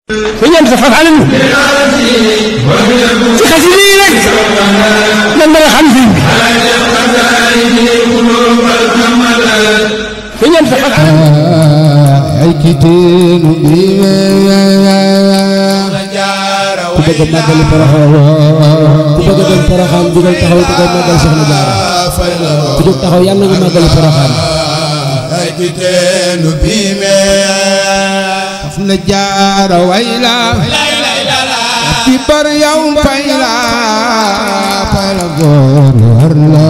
ñeent fan àll ñu ci xasida yi rek lan mën a xam sëñ bi ci ñeent fan àll ay kiteenu bi ku bëgg a màggali Porokhane ku bëgg a dem Porokhane jugal taxaw te koy màggal Soxna Jaara ku jóg taxaw yàlla nga màggali Porokhane ay kiteenu bi Soxna Jaara wayla ci bar yow fayla góor war la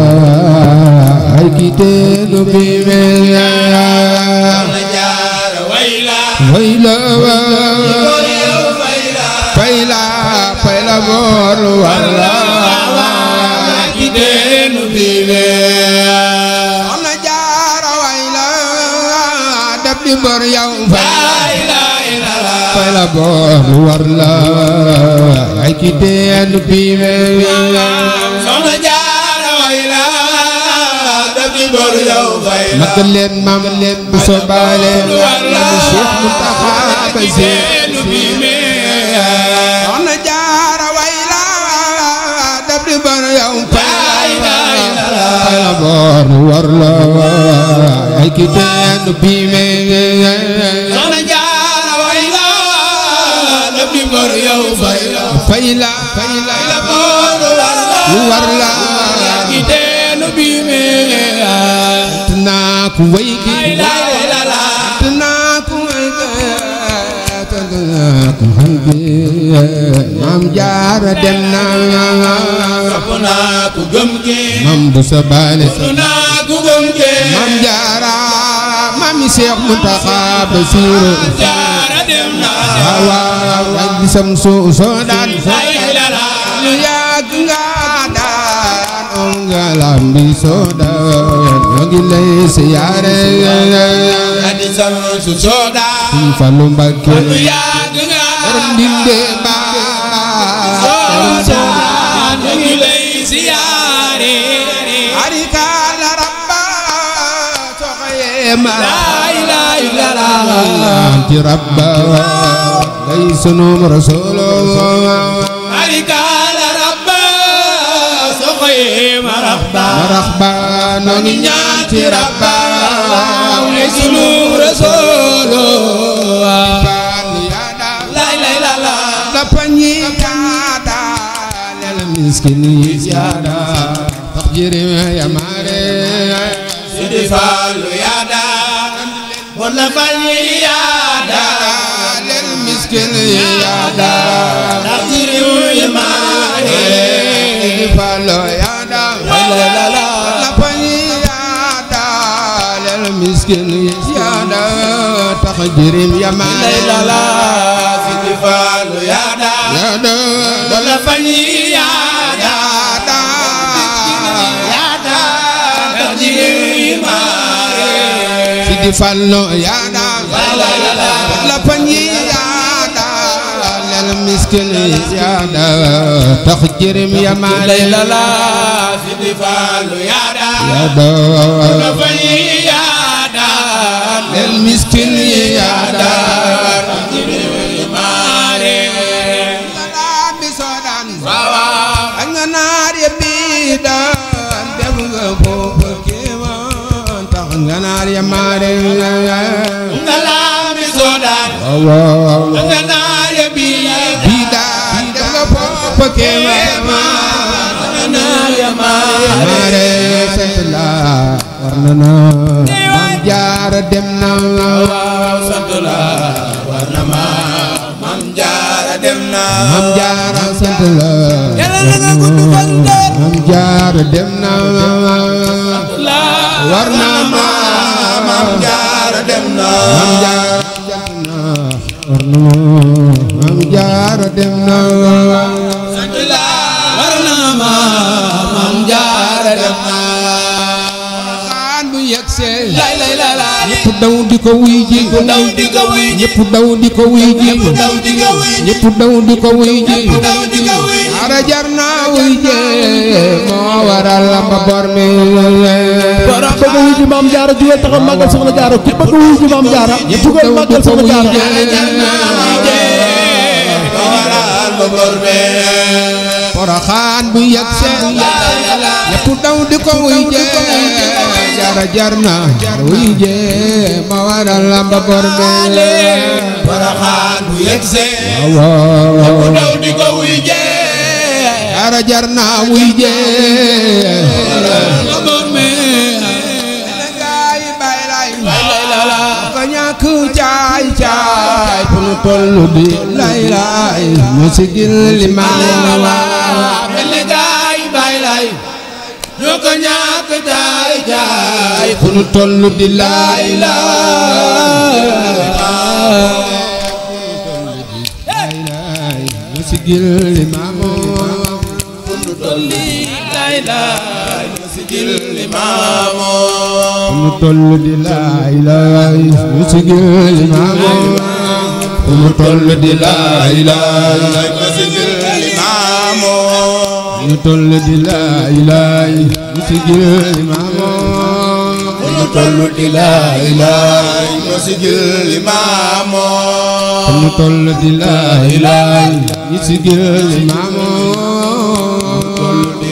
ay kiteenu bi Soxna Jaara wayla fayla góor war la ay kiteenu bi Soxna Jaara wayla dab di bar yow fayla góor war la ay kiteenu bi Soxna Jaara wayla dab di bar yow fayla magal leen maam leen bu sobaale Cheikh Mountakha Bassirou Soxna Jaara wayla dab di bar yow fayla góor war la ay kiteenu bi Soxna Jaara wayla dab di bar yow fayla góor war la kiteenu bi naa ku way ki naa ku way ku xam bi Maam Jaara dem na sopp naa ku gëm ki Maam bu sa baale sopp naa ku gëm ki Maam Jaara Maami Cheikh Mountakha Bassirou Jaara dem na waaw waay bisam soo daan lu yàgg nga daan on nga lambi soo daan ñoo ngi lay siyaare adi sam su soda Sëñ Fallu Mbàkke lu yàgg nga borom dinde ba ñoo ngi lay siyaare arika la rabba soxaye ma la ilaha illallah ci rabba lay sunum rasulu arika la rabba soxaye marhaba noo ngi ñaan ci rabba lay sunu rasulu la ilaha illallah la pañi yaada lel miskin yi yaada tax jirim ya mare Sidi Fallu yaada wala fañi yaada lel miskin yi yaada tax jirim ya mare Sidi Fallu yaada la pañi yaada lel miskin yi yaada tax jirim ya mare Sidi Fallu yaada wala fañi yaada tax jirim ya mare Sidi Fallu yaada la pañi yaada lel miskin yaada tax jirim ya mare Sidi Fallu yaada yaada fañi yaada lel miskin yaada tax jirim ya mare bi sodan waaw ak nga naar ya bi daan def nga foofu kéemaan tax nga naar ya mare Ngalami sodan waaw nga naar ya bi daan def nga foofu kéemaan nga naar ya mare sant la war na na Maam Jaara dem na waaw sant la war na ma Maam Jaara dem na Maam Jaara sant la yàlla na nga gudd fan Maam Jaara dem na la war na ma Maam Jaara dem na Maam Jaara dem na war na ma Maam Jaara dem na sant la war na ma Maam Jaara dem na xaan bu yegsee la la la ñëpp daw di ko wuy ji daw di ko wuy ji ñëpp daw di ko wuy ji daw di ko wuy ji ñëpp daw di ko wuy ji daw di ko wuy ji ara jar naa wuy ji moo waral ma bor mi borom bëgg wuy ji Maam Jaara jugal taxaw màggal Soxna Jaara ku bëgg wuy ji Maam Jaara jugal màggal Soxna Jaara borbe Poroxaan bu yegse ñépp daw di ko wuy jee jara jar na wuy jee ma waral lamba borbe Poroxaan bu yegse waaw ñépp daw di ko wuy jee jara jar na wuy jee borbe ko ñàkk caay caay fu nu tollu di lay lay mu sigil limaan mel ni gaay bay lay ñoo ko ñàkk caay caay fu nu tollu di lay lay mu sigil limaan fu nu tollu lay lay mu sigil limaan mu tollu di lay lay mu sigil limaan mu tollu di lay lay mu sigil limaan mu tollu di lay lay mu sigil limaan mu tollu di lay lay mu sigil limaan mu tollu di lay lay mu sigil limaan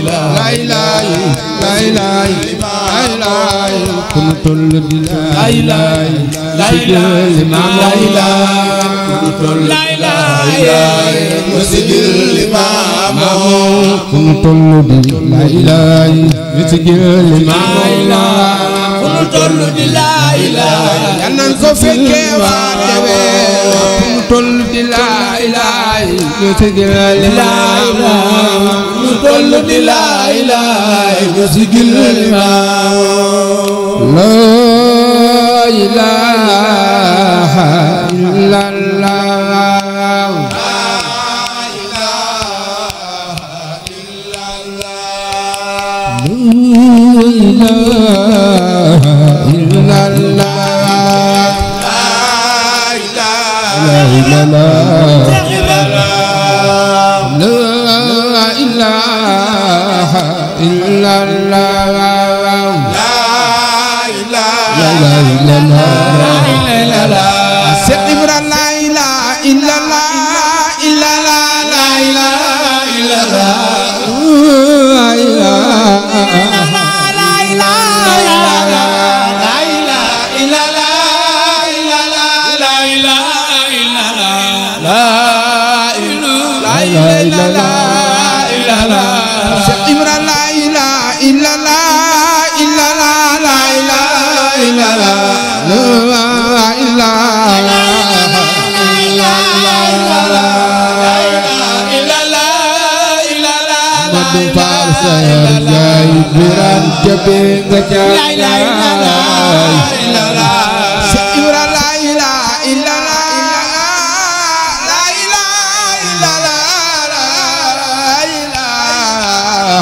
lay lay lay lay lay lay fu nu tollu di lay lay sigil limaan lay lay mu tollu lay lay mu sigil limaan fu nu tollu di lay lay mu sigil limaan fu nu tollu di lay lay yal nan ko fekkee waa déwén fu nu tollu di lay lay mu sigil limaan fu nu tollu di lay lay mu sigil limaan la ilaha illallah Seex Ibra la ilaha illallah illallah la ilaha illallah Seex Ibra la ilaha illallah illallah la ilaha illallah la ilaha Madu Faal sayar jaay biran jabe nga jaay Seex Ibra la ilaha illallah la ilaha illallah la ilaha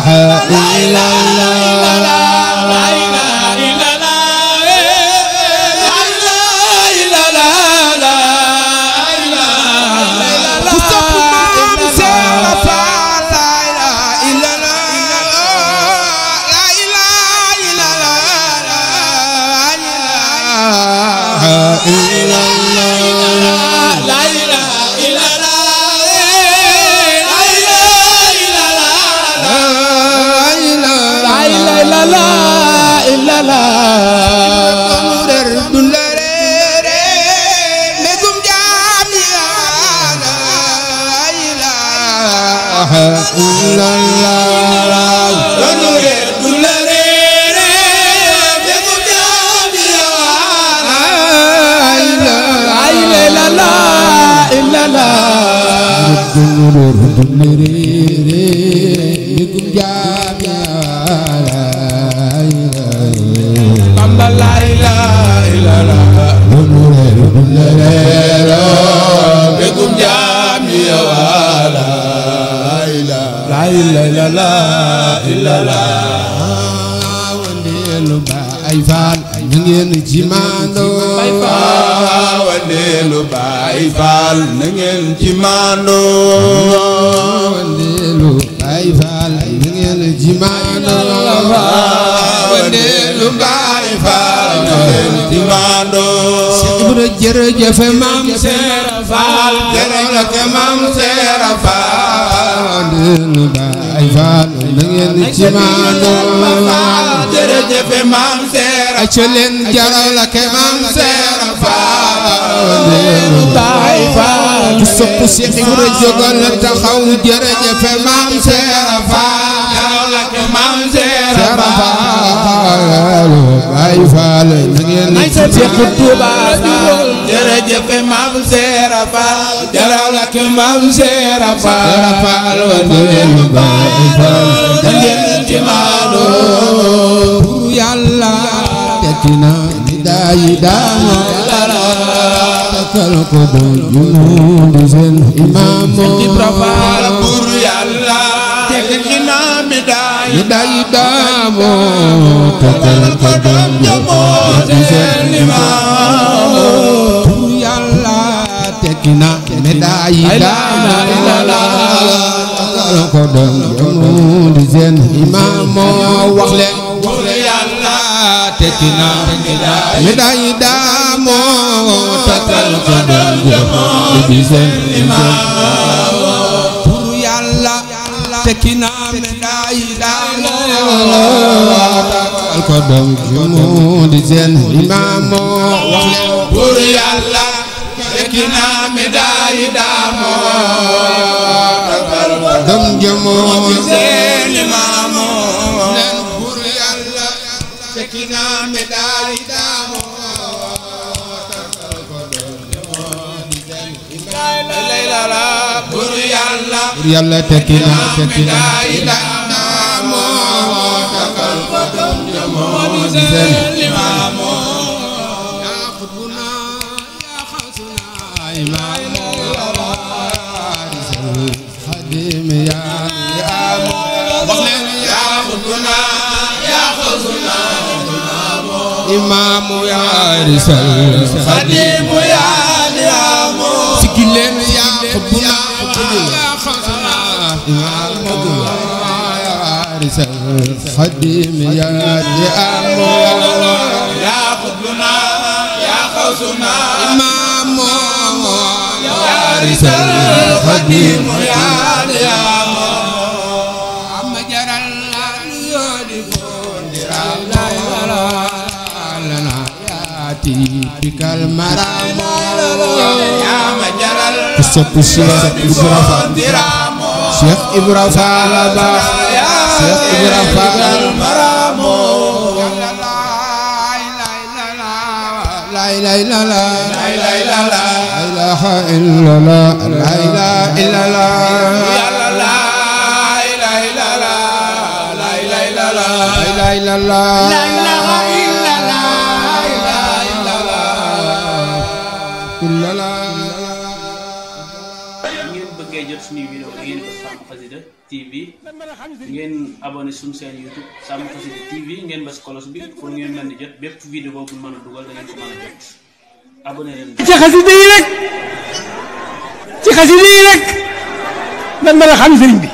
Bamba la ilaha illallah begum jami wala la ilaha illallah wandelu ba ay faal ngeen ci mando bay faal wandelu ba ay faal ngeen ci mando wandelu ay faal ngeen ci mando wandelu ba ay faal ngeen ci mando jërëjëf Maam Seera Faal jërëjëf Maam Seera Faal ndinu Baay Faal na ngeen ci maandu jërëjëf Maam Seera aca leen jaraw la ke Maam Seera Faal ndinu Baay Faal ku sopp Seex Ibra jógal taxaw jërëjëf Maam Seera Faal jaraw la ke Maam Seera Faal Baay Faal na ngeen ci Seex Tuuba jërëjëf Maam Seera Faal jaraw la ke Maam Seera Faal ndinu Baay Faal na ngeen ci maandu Yàlla tekki na bidaayi daama takkal ko doon jumu di seen imaamu buur Yàlla tekki na bidaayi daama takkal ko doon jumu di seen imaamu buur Yàlla tekki na bidaayi daama takkal ko doon jumu di seen imaamu wax leen Yàlla tekki na médaille d'amo takkal ko doon di seen imam pour Yàlla tekki na médaille d'amo takkal ko doon di seen imam wax leen pour Yàlla tekki na médaille d'amo takkal ko doon di seen imam tekina medali damo takkal ko doon di seen la bur Yàlla tekina medali damo takkal ko doon di seen imam ya khutbuna ya khasuna imam khadim ya wax leen ya khutbuna ya khasuna imaamu yaa risal xadimu yaa niyaamu sigileen yaa xubuna yaa xasuna imaamu yaa risal xadimu yaa niyaamu yaa xubuna yaa xasuna imaamu yaa risal xadimu yaa niyaamu ama jaral yoodi bikal maramo ya ma jaral ku sopp Cheikh Ibra Fall Cheikh Ibra Fall ba Cheikh Ibra Fall maramo la ilaha illallah la ilaha illallah la ilaha illallah la ilaha illallah la ilaha illallah la ilaha illallah la ilaha illallah ngeen bëggee jot suñuy vidéo da ngeen def Sam Xasida TV ngeen abonné suñu chaîne YouTube Sam Xasida TV ngeen bës cloche bi pour ngeen mën di jot bépp vidéo boobu mën a dugal da ngeen ko mën a jot abonné leen ci xasida yi rek nan mën a xam sëriñ bi